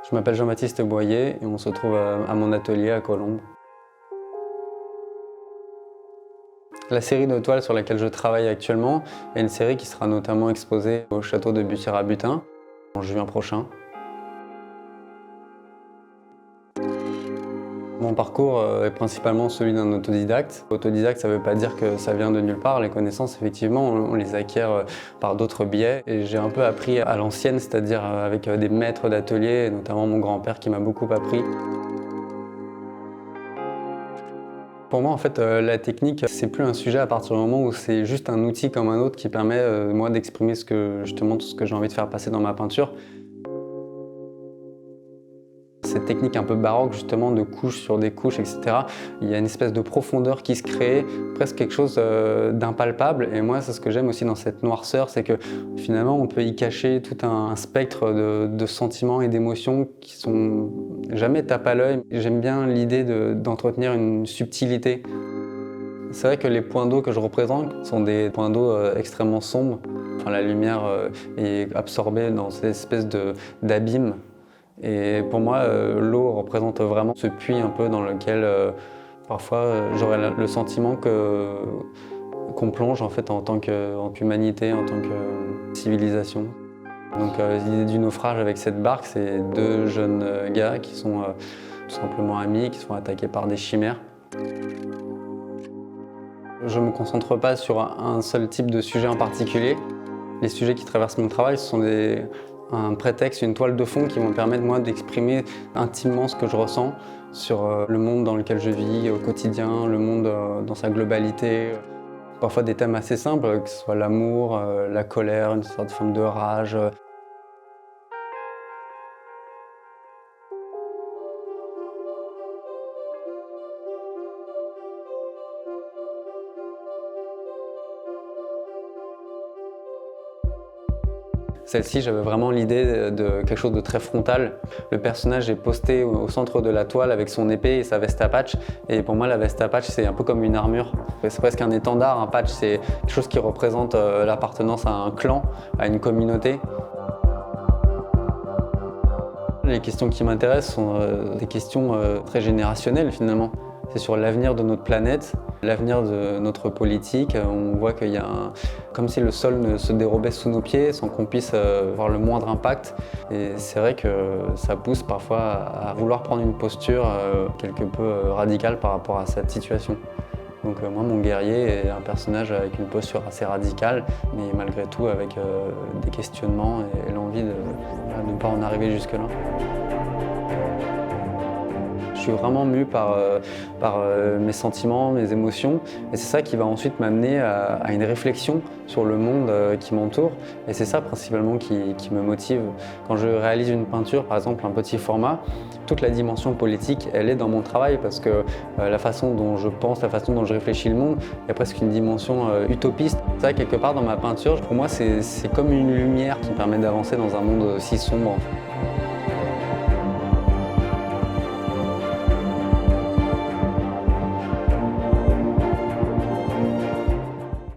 Je m'appelle Jean-Baptiste Boyer et on se trouve à mon atelier à Colombes. La série de toiles sur laquelle je travaille actuellement est une série qui sera notamment exposée au château de Buthiers-Rabutin en juin prochain. Mon parcours est principalement celui d'un autodidacte. Autodidacte, ça ne veut pas dire que ça vient de nulle part. Les connaissances, effectivement, on les acquiert par d'autres biais. Et j'ai un peu appris à l'ancienne, c'est-à-dire avec des maîtres d'atelier, notamment mon grand-père qui m'a beaucoup appris. Pour moi, en fait, la technique, c'est plus un sujet à partir du moment où c'est juste un outil comme un autre qui permet, moi, d'exprimer justement tout ce que j'ai envie de faire passer dans ma peinture. Cette technique un peu baroque, justement, de couches sur des couches, etc., il y a une espèce de profondeur qui se crée, presque quelque chose d'impalpable. Et moi, c'est ce que j'aime aussi dans cette noirceur, c'est que finalement, on peut y cacher tout un spectre de sentiments et d'émotions qui sont jamais tape à l'œil. J'aime bien l'idée d'entretenir une subtilité. C'est vrai que les points d'eau que je représente sont des points d'eau extrêmement sombres. Enfin, la lumière est absorbée dans cette espèce d'abîme. Et pour moi, l'eau représente vraiment ce puits un peu dans lequel parfois j'aurais le sentiment qu'on plonge en fait en tant qu'humanité, en tant que civilisation. Donc l'idée du naufrage avec cette barque, c'est deux jeunes gars qui sont tout simplement amis, qui sont attaqués par des chimères. Je ne me concentre pas sur un seul type de sujet en particulier. Les sujets qui traversent mon travail, ce sont un prétexte, une toile de fond qui vont me permettre moi d'exprimer intimement ce que je ressens sur le monde dans lequel je vis au quotidien, le monde dans sa globalité. Parfois des thèmes assez simples, que ce soit l'amour, la colère, une sorte de forme de rage. Celle-ci, j'avais vraiment l'idée de quelque chose de très frontal. Le personnage est posté au centre de la toile avec son épée et sa veste à patch. Et pour moi, la veste à patch, c'est un peu comme une armure. C'est presque un étendard, un patch. C'est quelque chose qui représente l'appartenance à un clan, à une communauté. Les questions qui m'intéressent sont des questions très générationnelles finalement. C'est sur l'avenir de notre planète, l'avenir de notre politique. On voit qu'il y a comme si le sol se dérobait sous nos pieds sans qu'on puisse voir le moindre impact. Et c'est vrai que ça pousse parfois à vouloir prendre une posture quelque peu radicale par rapport à cette situation. Donc moi, mon guerrier est un personnage avec une posture assez radicale, mais malgré tout avec des questionnements et l'envie de ne pas en arriver jusque-là. Je suis vraiment mu par mes sentiments, mes émotions, et c'est ça qui va ensuite m'amener à une réflexion sur le monde qui m'entoure, et c'est ça principalement qui me motive. Quand je réalise une peinture, par exemple un petit format, toute la dimension politique, elle est dans mon travail, parce que la façon dont je pense, la façon dont je réfléchis le monde, il y a presque une dimension utopiste. Ça, quelque part dans ma peinture, pour moi, c'est comme une lumière qui me permet d'avancer dans un monde si sombre.